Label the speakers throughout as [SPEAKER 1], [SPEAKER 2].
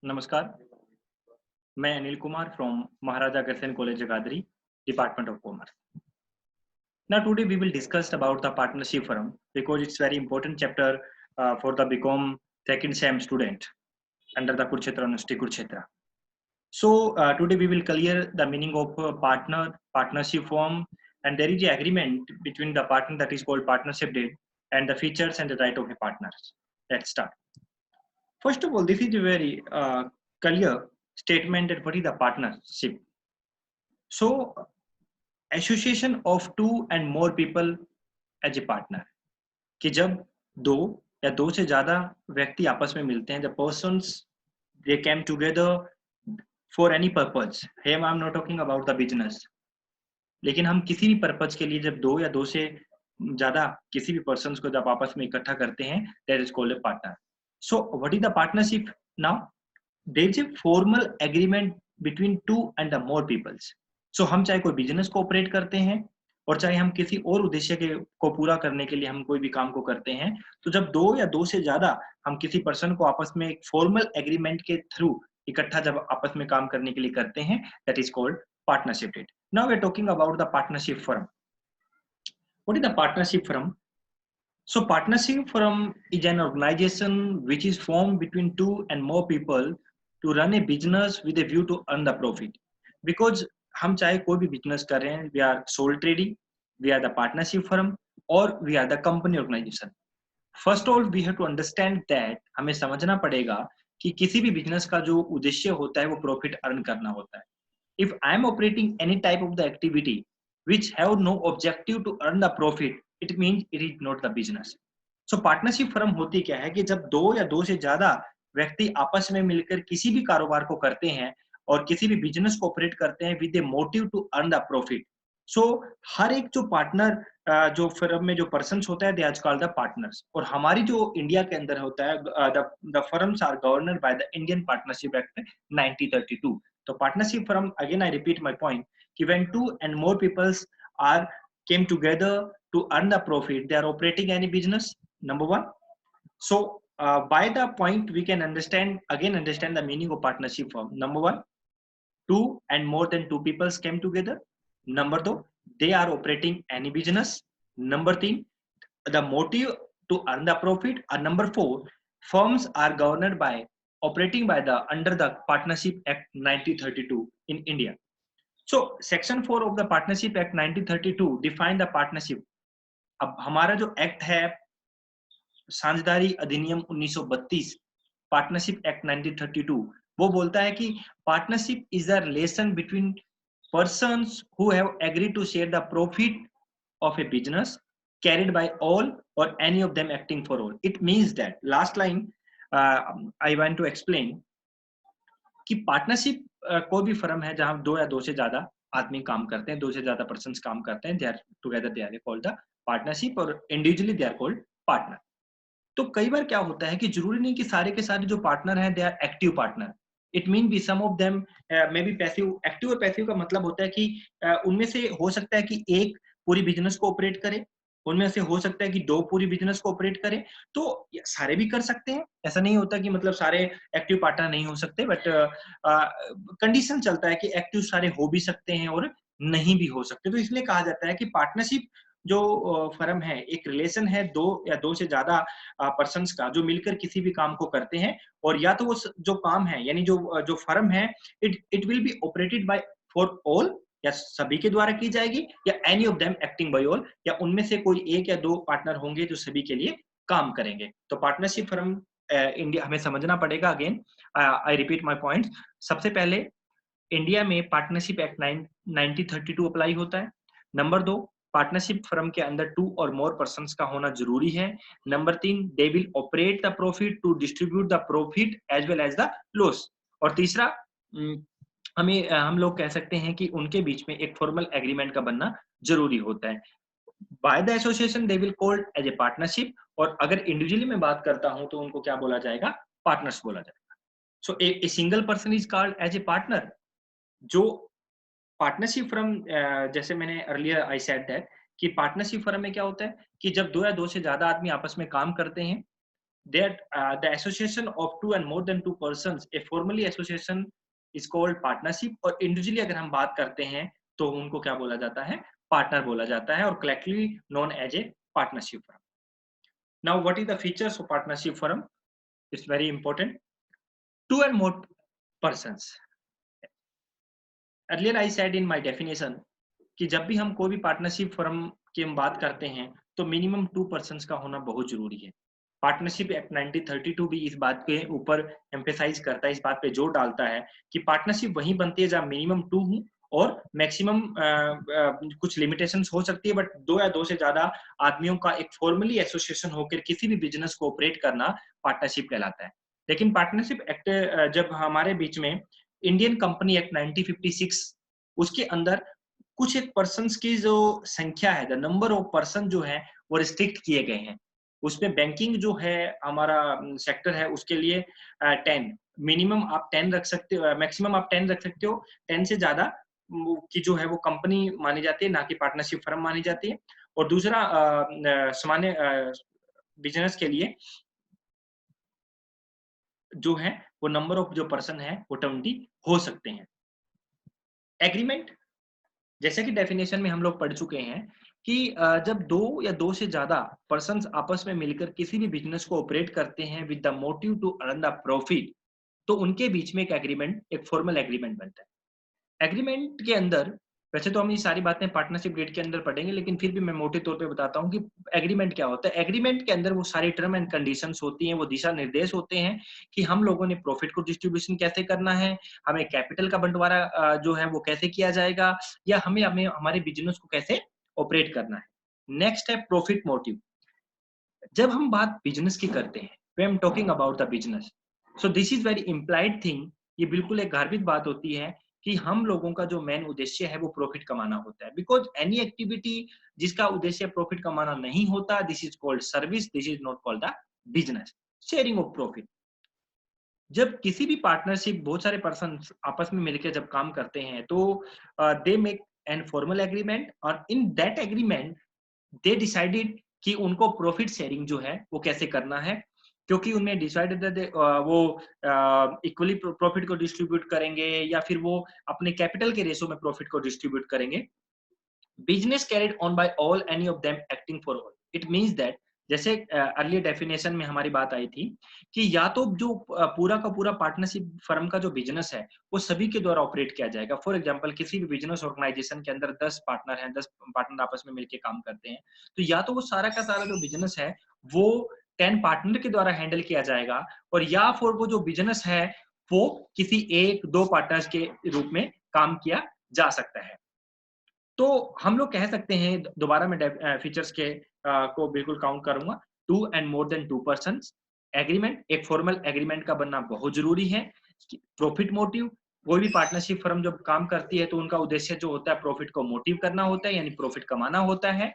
[SPEAKER 1] नमस्कार, मैं Anil Kumar from Maharaja Agrasen college Jagadhri, department of commerce. Now today we will discuss about the partnership firm because it's very important chapter for the BCom second sem student under the Kurukshetra University Kurukshetra. So today we will clear the meaning of partnership firm, and there is an agreement between the partner that is called partnership deed and the features and the right of a partners. Let's start. First of all, this is a very clear statement that what is the partnership. So association of two and more people as a partner, कि जब दो या दो से ज्यादा व्यक्ति आपस में मिलते हैं, the persons they came together for any purpose. Here I am not talking about the business, लेकिन हम किसी भी पर्पज के लिए जब दो या दो से ज्यादा किसी भी पर्सन को जब आपस में इकट्ठा करते हैं, that is called a partner. So what is the partnership? Now there is a formal agreement between two and the more peoples. So हम चाहे कोई बिजनेस को ऑपरेट करते हैं और चाहे हम किसी और उद्देश्य के को पूरा करने के लिए हम कोई भी काम को करते हैं, तो जब दो या दो से ज्यादा हम किसी पर्सन को आपस में एक फॉर्मल एग्रीमेंट के थ्रू इकट्ठा जब आपस में काम करने के लिए करते हैं, that is called partnership deed. Now we are talking about the partnership firm. What is the partnership firm? So partnership firm is an organization which is formed between two and more people to run a business with a view to earn the profit. Because हम चाहे कोई भी business कर रहे हैं, we are sole trading, we are the partnership firm, or we are the company organization. First of all, we have to understand that हमें समझना पड़ेगा कि किसी भी बिजनेस का जो उद्देश्य होता है वो प्रॉफिट अर्न करना होता है. If I am operating any type of the activity which have no objective to earn the profit, it means it is not the business. So partnership firm होती क्या है कि जब दो या दो से ज्यादा व्यक्ति आपस में मिलकर किसी भी कारोबार को करते हैं और किसी भी बिजनेस को ऑपरेट करते हैं with a motive to earn the profit. So हर एक जो पार्टनर जो फर्म में जो पर्सन होता है, they are called the partners. और हमारी जो इंडिया के अंदर होता है, the firms are governed by the Indian partnership act 1932. तो partnership firm, again I repeat my point, कि when two and more peoples are came together to earn the profit, they are operating any business, number one. So by the point we can understand the meaning of partnership firm. Number one, two and more than two people came together. Number two, they are operating any business. Number three, the motive to earn the profit. And number four, firms are governed by operating by the under the Partnership Act 1932 in India. So section 4 of the Partnership Act 1932 define the partnership. अब हमारा जो act है, साझेदारी अधिनियम 1932, partnership act 1932, वो बोलता है कि partnership is a relation between persons who have agreed to share the profit of a business carried by all or any of them acting for all. It means that last line I want to explain कि partnership कोई भी firm है जहां दो या दो से ज्यादा आदमी काम करते हैं, दो से ज्यादा पर्सन काम करते हैं, they are together, they are called the partnership, और individually they are called partner. तो कई बार क्या होता है कि जरूरी नहीं कि सारे के सारे जो पार्टनर हैं they are active partner. It mean be some of them may be passive. Active और पैसिव का मतलब होता है कि उनमें से हो सकता है कि एक पूरी बिजनेस को ऑपरेट करे, उनमें से हो सकता है कि दो पूरी बिजनेस को ऑपरेट करे. तो सारे भी कर सकते हैं, ऐसा नहीं होता कि मतलब सारे एक्टिव पार्टनर नहीं हो सकते, बट कंडीशन चलता है कि एक्टिव सारे हो भी सकते हैं और नहीं भी हो सकते. तो इसलिए कहा जाता है कि पार्टनरशिप जो फर्म है, एक रिलेशन है दो या दो से ज्यादा पर्सन्स का जो मिलकर किसी भी काम को करते हैं, और या तो वो जो काम है यानी जो जो फर्म है, it will be operated by for all, या सभी के द्वारा की जाएगी, या any of them acting by all, या उनमें से कोई एक या दो पार्टनर होंगे जो सभी के लिए काम करेंगे. तो पार्टनरशिप फर्म इंडिया हमें समझना पड़ेगा. Again I repeat my point. सबसे पहले इंडिया में पार्टनरशिप एक्ट 1932 अप्लाई होता है. नंबर दो, पार्टनरशिप फर्म के अंदर टू और मोर पर्सन्स का होना जरूरी है. नंबर तीन, they will operate the profit to distribute the profit as well as the loss. और तीसरा, हम लोग कह सकते हैं कि उनके बीच में एक फॉर्मल एग्रीमेंट का बनना जरूरी होता है. By the association they will called as a partnership, और अगर इंडिविजुअली में बात करता हूं तो उनको क्या बोला जाएगा? पार्टनर्स बोला जाएगा. So a single person is called as a partner. जो पार्टनरशिप फर्म, जैसे मैंने अर्लियर आई सेड दैट कि पार्टनरशिप फर्म में क्या होता है कि जब दो या दो से ज्यादा आदमी आपस में काम करते हैं, the association of two and more than two persons, a formally association is called partnership, और individually अगर हम बात करते हैं तो उनको क्या बोला जाता है, पार्टनर बोला जाता है, और collectively known as a partnership firm. Now what is the features of partnership firm? It's very important. Two and more persons. Earlier I said in my definition कि जब भी हम कोई भी पार्टनरशिप फर्म की हम बात करते हैं तो मिनिमम 2 पर्सन्स का होना बहुत जरूरी है। पार्टनरशिप एक्ट 1932 भी इस बात के ऊपर एम्फेसाइज करता है, इस बात पे जोर डालता है कि पार्टनरशिप वहीं बनती है जहां मिनिमम 2 हो और मैक्सिमम कुछ लिमिटेशंस हो सकती है, बट 2 या 2 से ज्यादा आदमियों का एक फॉर्मली एसोसिएशन होकर किसी भी बिजनेस को ऑपरेट करना पार्टनरशिप कहलाता है। लेकिन पार्टनरशिप एक्ट जब हमारे बीच में इंडियन कंपनी एक्ट 1956 उसके अंदर कुछ एक पर्सन्स की जो संख्या है, द नंबर ऑफ पर्सन जो है वो रिस्ट्रिक्ट किए गए हैं। उसमें बैंकिंग जो है हमारा सेक्टर है उसके लिए 10 मिनिमम आप 10 रख सकते हो, मैक्सिमम आप 10 रख सकते हो। 10 से ज्यादा की जो है वो कंपनी मानी जाती है, ना कि पार्टनरशिप फर्म मानी जाती है। और दूसरा सामान्य बिजनेस के लिए जो है वो नंबर ऑफ जो पर्सन है वो 20 हो सकते हैं। एग्रीमेंट, जैसे कि डेफिनेशन में हम लोग पढ़ चुके हैं कि जब 2 या 2 से ज्यादा पर्सन्स आपस में मिलकर किसी भी बिजनेस को ऑपरेट करते हैं with the motive to earn the profit, तो उनके बीच में एक एग्रीमेंट, एक फॉर्मल एग्रीमेंट बनता है। एग्रीमेंट के अंदर वैसे तो हम ये सारी बातें पार्टनरशिप डेट के अंदर पढ़ेंगे, लेकिन फिर भी मैं मोटे तौर पे बताता हूँ कि एग्रीमेंट क्या होता है। एग्रीमेंट के अंदर वो सारी टर्म एंड कंडीशंस होती हैं, वो दिशा निर्देश होते हैं कि हम लोगों ने प्रॉफिट को डिस्ट्रीब्यूशन कैसे करना है, हमें कैपिटल का बंटवारा जो है वो कैसे किया जाएगा, या हमें हमें हमारे बिजनेस को कैसे ऑपरेट करना है। नेक्स्ट है प्रॉफिट मोटिव। जब हम बात बिजनेस की करते हैं, V am talking about the business, so this is very implied thing. ये बिल्कुल एक गर्भित बात होती है कि हम लोगों का जो मेन उद्देश्य है वो प्रॉफिट कमाना होता है। बिकॉज एनी एक्टिविटी जिसका उद्देश्य प्रॉफिट कमाना नहीं होता, this is called service, this is not called the business. Sharing of profit, जब किसी भी पार्टनरशिप बहुत सारे पर्सन आपस में मिलकर जब काम करते हैं तो they make an formal agreement, और in that agreement they decided कि उनको प्रॉफिट शेयरिंग जो है वो कैसे करना है, क्योंकि उन्हें डिसाइडेड वो इक्वली प्रॉफिट को डिस्ट्रीब्यूट करेंगे या फिर वो अपने कैपिटल के रेशो में प्रॉफिट को डिस्ट्रीब्यूट करेंगे। Business carried on by all any of them acting for all, it means that जैसे अर्ली डेफिनेशन में हमारी बात आई थी कि या तो जो पूरा का पूरा पार्टनरशिप फर्म का जो बिजनेस है वो सभी के द्वारा ऑपरेट किया जाएगा। फॉर एग्जांपल किसी भी बिजनेस ऑर्गेनाइजेशन के अंदर 10 पार्टनर हैं, 10 पार्टनर आपस में मिलकर काम करते हैं, तो या तो वो सारा का सारा जो बिजनेस है वो 10 पार्टनर के द्वारा हैंडल किया जाएगा, और या फिर वो जो बिजनेस है वो किसी 1-2 पार्टनर्स के रूप में काम किया जा सकता है। तो हम लोग कह सकते हैं, दोबारा मैं फीचर्स के को बिल्कुल काउंट करूंगा, 2 and more than 2 persons, agreement, एक फॉर्मल एग्रीमेंट का बनना बहुत जरूरी है। प्रॉफिट मोटिव, कोई भी पार्टनरशिप फर्म जब काम करती है तो उनका उद्देश्य जो होता है प्रॉफिट को मोटिव करना होता है, यानी प्रॉफिट कमाना होता है।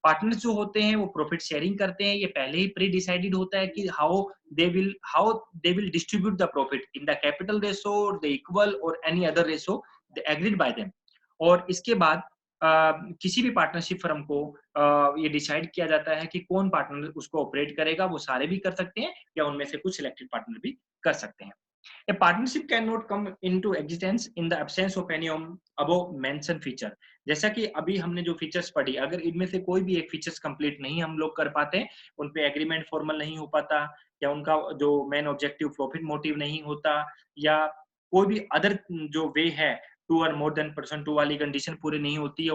[SPEAKER 1] पार्टनर्स जो होते हैं वो प्रॉफिट शेयरिंग करते हैं, ये पहले ही प्री डिसाइडेड होता है कि how they will distribute the profit in the capital ratio, the equal और any other ratio agreed by them. और इसके बाद किसी भी पार्टनरशिप फर्म को ये डिसाइड किया जाता है कि कौन पार्टनर उसको ऑपरेट करेगा, वो सारे भी कर सकते हैं या उनमें से कुछ सिलेक्टेड पार्टनर भी कर सकते हैं। A partnership cannot come into existence in the absence of any above mentioned feature। जैसा कि अभी हमने जो फीचर्स पढ़ी, अगर इनमें से कोई भी एक फीचर्स कंप्लीट नहीं हम लोग कर पाते, उन पे एग्रीमेंट फॉर्मल नहीं हो पाता, या उनका जो मेन ऑब्जेक्टिव प्रॉफिट मोटिव नहीं होता, या कोई भी अदर जो वे है 2 और मोर देन पर्सन 2 वाली कंडीशन पूरी नहीं होती है,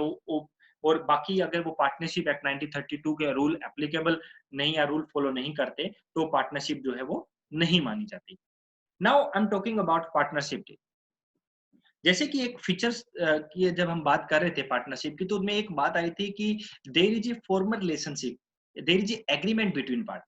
[SPEAKER 1] और बाकी अगर वो पार्टनरशिप एक्ट 1932 के रूल एप्लीकेबल नहीं या रूल फॉलो नहीं करते तो पार्टनरशिप जो है वो नहीं मानी जाती। Now I am talking about partnership की। जैसे कि एक फीचर्स की जब हम बात कर रहे थे पार्टनरशिप की, तो उनमें एक बात आई थी कि there is a formal relationship, there is a agreement between part.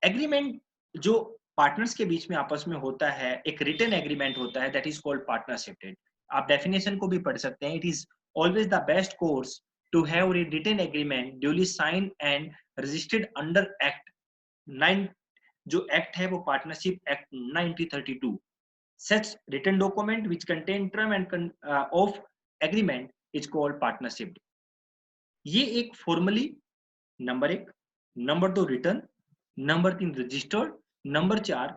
[SPEAKER 1] Agreement जो पार्टनर्स के बीच में आपस में होता है, एक रिटन एग्रीमेंट होता है, that is called partnership deed. आप डेफिनेशन को भी पढ़ सकते हैं, it is always the best course to have a written agreement duly sign and registered under act 9, जो एक्ट है वो partnership act 1932। Such written document which contain term and of agreement is called partnership। ये एक formally number 1, number 2 return, number 3 registered, number 4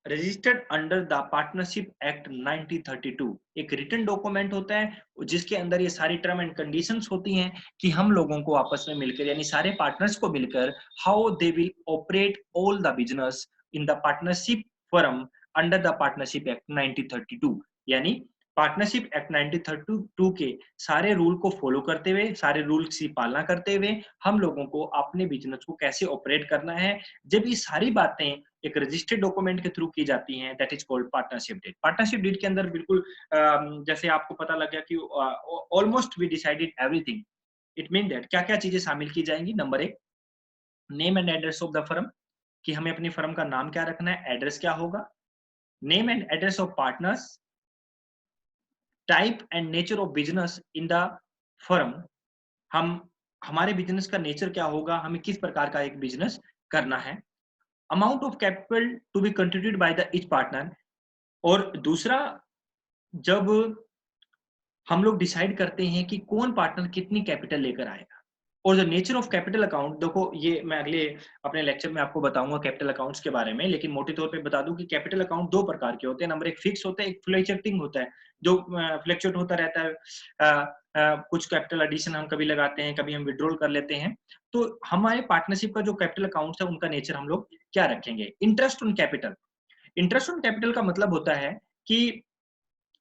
[SPEAKER 1] registered under the partnership act 1932। एक written document होता है जिसके अंदर ये सारी टर्म एंड कंडीशंस होती हैं कि हम लोगों को आपस में मिलकर यानी सारे पार्टनर्स को मिलकर how they will operate all the business in the partnership firm under the partnership act 1932। यानी पार्टनरशिप एक्ट 1932 के सारे रूल को फॉलो करते हुए, सारे रूल्स की पालना करते हुए हम लोगों को अपने बिजनेस को कैसे ऑपरेट करना है। जब ये सारी बातें एक रजिस्टर्ड डॉक्यूमेंट के थ्रू की जाती हैं, that is called partnership deed. Partnership deed के अंदर बिल्कुल जैसे आपको पता लग गया कि almost we decided everything. It mean that क्या क्या चीजें शामिल की जाएंगी। Number 1 name and address of the firm, कि हमें अपनी फर्म का नाम क्या रखना है, एड्रेस क्या होगा। Name and address of partners, type and nature of business in the firm, हम हमारे बिजनेस का नेचर क्या होगा, हमें किस प्रकार का एक बिजनेस करना है। Amount of capital to be contributed by the each partner, और दूसरा जब हम लोग डिसाइड करते हैं कि कौन पार्टनर कितनी कैपिटल लेकर आएगा। और the nature of capital account, देखो ये मैं अगले अपने लेक्चर में आपको बताऊंगा कैपिटल अकाउंट्स के बारे में, लेकिन मोटे तौर पे बता दूं कि कैपिटल अकाउंट दो प्रकार के होते हैं। नंबर 1 फिक्स होता है, एक फ्लक्चुएटिंग होता है, जो फ्लक्चुएट होता रहता है। कुछ कैपिटल एडिशन हम कभी लगाते हैं, कभी हम विड्रॉल कर लेते हैं। तो हमारे पार्टनरशिप का जो कैपिटल अकाउंट्स है उनका नेचर हम लोग क्या रखेंगे। Interest on capital, interest on capital का मतलब होता है कि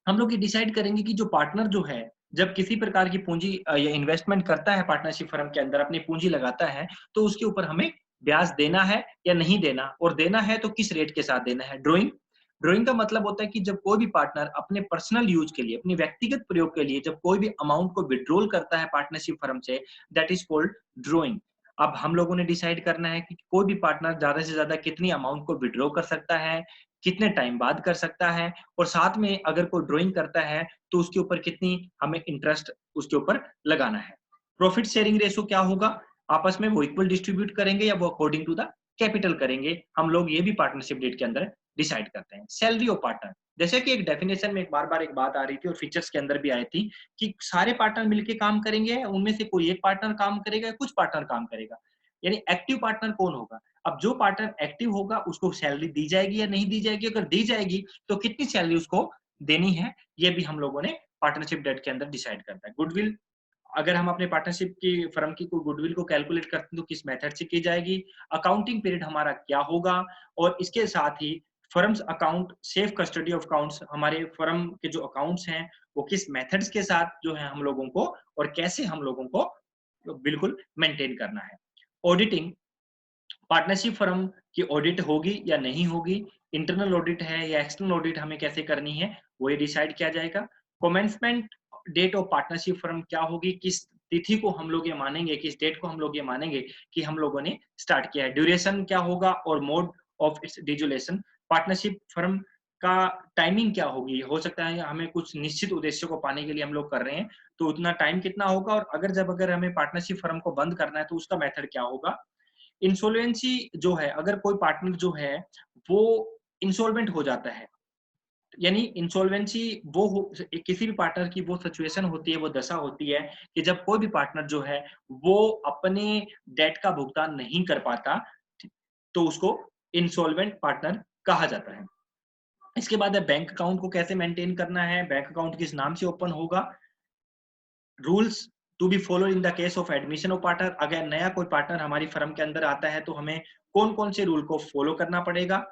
[SPEAKER 1] हम लोग ये डिसाइड करेंगे कि जो पार्टनर जो है जब किसी प्रकार की पूंजी या इन्वेस्टमेंट करता है पार्टनरशिप फर्म के अंदर, अपनी पूंजी लगाता है, तो उसके ऊपर हमें ब्याज देना है या नहीं देना, और देना है तो किस रेट के साथ देना है। ड्रॉइंग, ड्रॉइंग का मतलब होता है कि जब कोई भी पार्टनर अपने पर्सनल यूज के लिए, अपनी व्यक्तिगत प्रयोग के लिए जब कोई भी अमाउंट को विड्रॉल करता है पार्टनरशिप फर्म से, दैट इज कॉल्ड ड्रॉइंग। अब हम लोगों ने डिसाइड करना है कि कोई भी पार्टनर ज्यादा से ज्यादा कितनी अमाउंट को विड्रॉ कर सकता है, कितने टाइम बाद कर सकता है, और साथ में अगर कोई ड्राइंग करता है तो उसके ऊपर कितनी हमें इंटरेस्ट उसके ऊपर लगाना है। प्रॉफिट शेयरिंग रेशो क्या होगा, आपस में वो इक्वल डिस्ट्रीब्यूट करेंगे या वो अकॉर्डिंग टू द कैपिटल करेंगे, हम लोग ये भी पार्टनरशिप डीड के अंदर डिसाइड करते हैं। सैलरी ऑफ पार्टनर, जैसे कि एक डेफिनेशन में एक बार एक बात आ रही थी और फीचर्स के अंदर भी आई थी कि सारे पार्टनर मिलकर काम करेंगे, उनमें से कोई एक पार्टनर काम करेगा, कुछ पार्टनर काम करेगा, यानी एक्टिव पार्टनर कौन होगा। अब जो पार्टनर एक्टिव होगा उसको सैलरी दी जाएगी या नहीं दी जाएगी, अगर दी जाएगी तो कितनी सैलरी उसको देनी है, ये भी हम लोगों ने पार्टनरशिप डेट के अंदर डिसाइड करता है। गुडविल, अगर हम अपने पार्टनरशिप की फर्म की कोई गुडविल को कैलकुलेट करते हैं तो किस मेथड से की जाएगी। अकाउंटिंग पीरियड हमारा क्या होगा, और इसके साथ ही firms account, safe custody of accounts, हमारे फर्म के जो अकाउंट्स हैं वो किस मेथड्स के साथ जो है हम लोगों को और कैसे हम लोगों को बिल्कुल मेंटेन करना है। ऑडिटिंग, पार्टनरशिप फर्म की ऑडिट होगी या नहीं होगी, इंटरनल ऑडिट है या एक्सटर्नल ऑडिट हमें कैसे करनी है, वो ये डिसाइड किया जाएगा। Commencement date of partnership firm क्या होगी, किस तिथि को हम लोग ये मानेंगे, किस डेट को हम लोग ये मानेंगे कि हम लोगों ने स्टार्ट किया है। ड्यूरेशन क्या होगा और mode of its dissolution, partnership firm का टाइमिंग क्या होगी, हो सकता है हमें कुछ निश्चित उद्देश्य को पाने के लिए हम लोग कर रहे हैं तो उतना टाइम कितना होगा, और अगर हमें पार्टनरशिप फर्म को बंद करना है तो उसका मेथड क्या होगा। इंसॉल्वेंसी जो है, अगर कोई पार्टनर जो है वो इंसॉल्वेंट हो जाता है, यानी इंसॉल्वेंसी वो किसी भी पार्टनर की वो सिचुएशन होती है, वो दशा होती है कि जब कोई भी पार्टनर जो है वो अपने डेट का भुगतान नहीं कर पाता, तो उसको इंसॉल्वेंट पार्टनर कहा जाता है। इसके बाद है बैंक अकाउंट को कैसे मेंटेन करना है, बैंक अकाउंट किस नाम से ओपन होगा। Rules to be follow in the case of admission of partner, अगर नया कोई पार्टनर हमारी फर्म के अंदर आता है तो हमें कौन कौन से रूल को फॉलो करना पड़ेगा।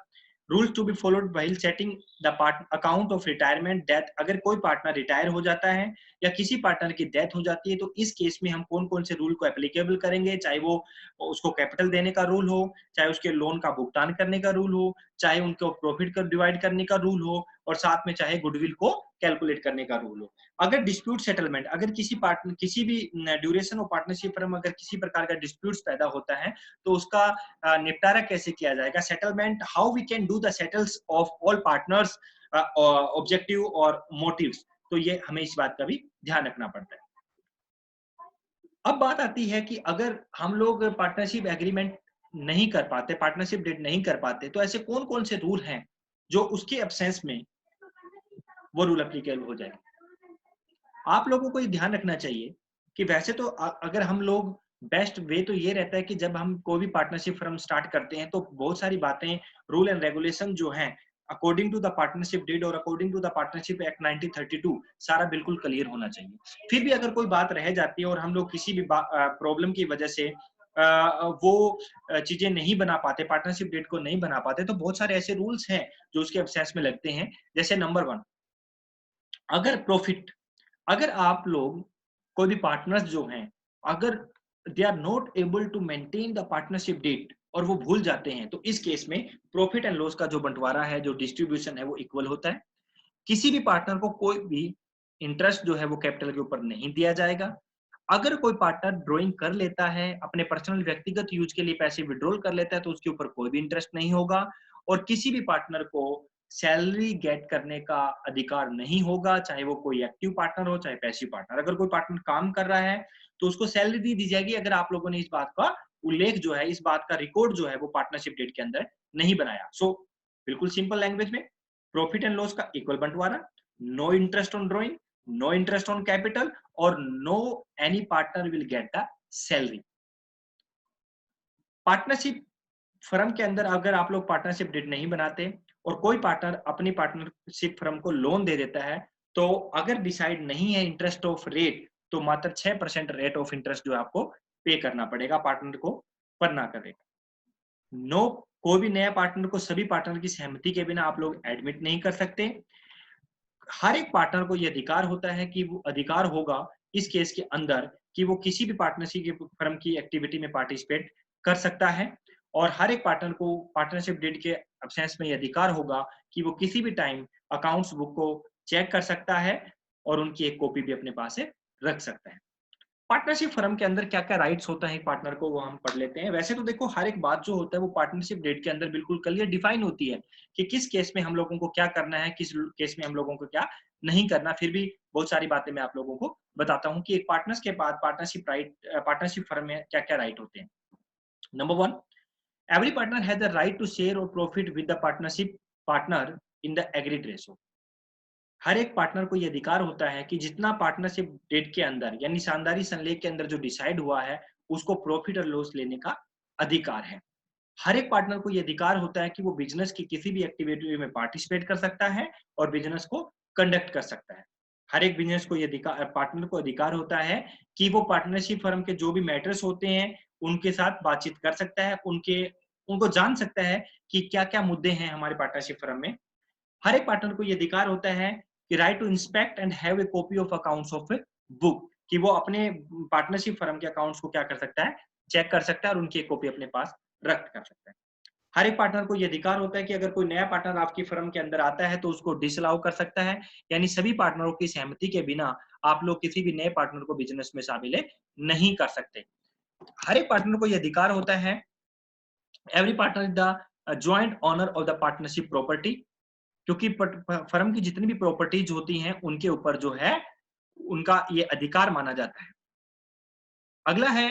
[SPEAKER 1] Rules to be followed while setting the account of retirement death, अगर कोई पार्टनर रिटायर हो जाता है या किसी पार्टनर की डेथ हो जाती है तो इस केस में हम कौन कौन से रूल को एप्लीकेबल करेंगे, चाहे वो उसको कैपिटल देने का रूल हो, चाहे उसके लोन का भुगतान करने का रूल हो, चाहे उनको प्रॉफिट को डिवाइड करने का रूल हो, और साथ में चाहे गुडविल को कैलकुलेट करने का रूल हो। अगर डिस्प्यूट सेटलमेंट, अगर किसी भी ड्यूरेशन ऑफ पार्टनरशिप फर्म अगर किसी प्रकार का डिस्प्यूट्स पैदा होता है तो उसका निपटारा कैसे किया जाएगा। Settlement, how we can do the settles of all partners objective और मोटिव्स, तो ये हमें इस बात का भी ध्यान रखना पड़ता है। अब बात आती है कि अगर हम लोग पार्टनरशिप एग्रीमेंट नहीं कर पाते, पार्टनरशिप डेट नहीं कर पाते, तो ऐसे कौन कौन से रूल हैं जो उसके एब्सेंस में वो रूल एप्लीकेबल हो जाए। आप लोगों को ये ध्यान रखना चाहिए कि वैसे तो अगर हम लोग बेस्ट वे तो ये रहता है कि जब हम कोई भी पार्टनरशिप फर्म स्टार्ट करते हैं तो बहुत सारी बातें, रूल एंड रेगुलेशन जो हैं according to the partnership deed और according to the partnership act 1932 सारा बिल्कुल क्लियर होना चाहिए। फिर भी अगर कोई बात रह जाती है और हम लोग किसी भी प्रॉब्लम की वजह से वो चीजें नहीं बना पाते, पार्टनरशिप डेट को नहीं बना पाते, तो बहुत सारे ऐसे रूल्स हैं जो उसके एब्सेंस में लगते हैं। जैसे नंबर 1, अगर प्रॉफिट, अगर आप लोग कोई भी पार्टनर्स जो हैं, अगर they are not able to maintain the partnership date और वो भूल जाते हैं, तो इस केस में प्रॉफिट एंड लॉस का जो बंटवारा है, जो डिस्ट्रीब्यूशन है, वो इक्वल होता है। किसी भी पार्टनर को कोई भी इंटरेस्ट जो है वो कैपिटल के ऊपर नहीं दिया जाएगा। अगर कोई पार्टनर ड्राइंग कर लेता है, अपने पर्सनल व्यक्तिगत यूज के लिए पैसे विड्रॉल कर लेता है, तो उसके ऊपर कोई भी इंटरेस्ट नहीं होगा। और किसी भी पार्टनर को सैलरी गेट करने का अधिकार नहीं होगा, चाहे वो कोई एक्टिव पार्टनर हो चाहे पैसिव पार्टनर। अगर कोई पार्टनर काम कर रहा है तो उसको सैलरी नहीं दी जाएगी अगर आप लोगों ने इस बात का उल्लेख जो है, इस बात का रिकॉर्ड जो है वो पार्टनरशिप डेट के अंदर नहीं बनाया। सो बिल्कुल सिंपल लैंग्वेज में प्रॉफिट एंड लॉस का इक्वल बंटवारा, no interest on drawing, no interest on capital और no any partner will get the salary. Partnership firm के अंदर अगर आप लोग पार्टनरशिप डीड नहीं बनाते और कोई पार्टनर अपनी पार्टनरशिप फर्म को लोन दे देता है, तो अगर डिसाइड नहीं है इंटरेस्ट ऑफ रेट, तो मात्र 6% रेट ऑफ इंटरेस्ट जो आपको पे करना पड़ेगा पार्टनर को, पर ना करेगा। नो, कोई भी नया पार्टनर को सभी पार्टनर की सहमति के बिना आप लोग एडमिट नहीं कर सकते। हर एक पार्टनर को यह अधिकार होता है कि वो अधिकार होगा इस केस के अंदर कि वो किसी भी पार्टनरशिप फर्म की एक्टिविटी में पार्टिसिपेट कर सकता है। और हर एक पार्टनर को पार्टनरशिप डीड के एब्सेंस में यह अधिकार होगा कि वो किसी भी टाइम अकाउंट्स बुक को चेक कर सकता है और उनकी एक कॉपी भी अपने पास रख सकता है। पार्टनरशिप फर्म के अंदर क्या-क्या राइट्स होता है एक पार्टनर को, वो हम पढ़ लेते हैं। वैसे तो देखो हर एक बात जो होता है वो पार्टनरशिप डेट के अंदर बिल्कुल क्लियर डिफाइन होती है कि किस केस में हम लोगों को क्या करना है, किस केस में हम लोगों को क्या नहीं करना। फिर भी बहुत सारी बातें मैं आप लोगों को बताता हूँ कि एक पार्टनर्स के बाद पार्टनरशिप फर्म में क्या-क्या राइट होते हैं। Number 1, every partner has the right to share और profit with the partnership partner in the agreed ratio. हर एक पार्टनर को यह अधिकार होता है कि जितना पार्टनरशिप डेट के अंदर यानी शानदारी संलेख के अंदर जो डिसाइड हुआ है, उसको प्रॉफिट और लॉस लेने का अधिकार है। हर एक पार्टनर को यह अधिकार होता है कि वो बिजनेस की किसी भी एक्टिविटी में पार्टिसिपेट कर सकता है और बिजनेस को कंडक्ट कर सकता है। हर एक बिजनेस को यह अधिकार, पार्टनर को अधिकार होता है कि वो पार्टनरशिप फर्म के जो भी मैटर्स होते हैं उनके साथ बातचीत कर सकता है, उनको जान सकता है कि क्या-क्या मुद्दे हैं हमारे पार्टनरशिप फर्म में। हर एक पार्टनर को ये अधिकार होता है कि right to inspect and have a copy of accounts of a book, कि वो अपने पार्टनरशिप फर्म के अकाउंट्स को क्या कर सकता है, चेक कर सकता है और उनकी एक कॉपी अपने पास रख कर सकता है। हर एक पार्टनर को ये अधिकार होता है कि अगर कोई नया पार्टनर आपकी फर्म के अंदर आता है तो उसको डिसअलाउ कर सकता है, यानी सभी पार्टनरों की सहमति के बिना आप लोग किसी भी नए पार्टनर को बिजनेस में शामिल नहीं कर सकते। हर एक पार्टनर को यह अधिकार होता है, every partner is the joint owner of the partnership property, क्योंकि फर्म की जितनी भी प्रॉपर्टीज होती हैं उनके ऊपर जो है उनका ये अधिकार माना जाता है। अगला है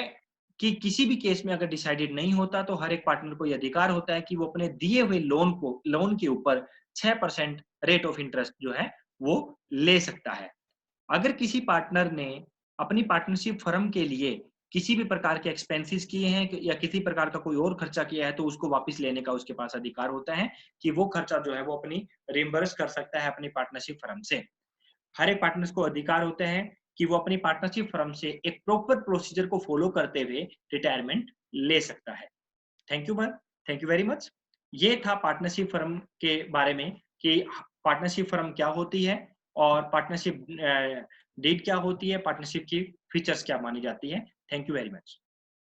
[SPEAKER 1] कि किसी भी केस में अगर डिसाइडेड नहीं होता तो हर एक पार्टनर को यह अधिकार होता है कि वो अपने दिए हुए लोन के ऊपर 6% रेट ऑफ इंटरेस्ट जो है वो ले सकता है। अगर किसी पार्टनर ने अपनी पार्टनरशिप फर्म के लिए किसी भी प्रकार के एक्सपेंसेस किए हैं या किसी प्रकार का कोई और खर्चा किया है तो उसको वापस लेने का उसके पास अधिकार होता है कि वो खर्चा जो है वो अपनी रिम्बर्स कर सकता है अपनी पार्टनरशिप फर्म से। हर एक पार्टनर्स को अधिकार होते हैं कि वो अपनी पार्टनरशिप फर्म से एक प्रॉपर प्रोसीजर को फॉलो करते हुए रिटायरमेंट ले सकता है। Thank you ma'am, thank you very much. ये था पार्टनरशिप फर्म के बारे में कि पार्टनरशिप फर्म क्या होती है और पार्टनरशिप डीड क्या होती है, पार्टनरशिप की फीचर्स क्या मानी जाती है। Thank you very much.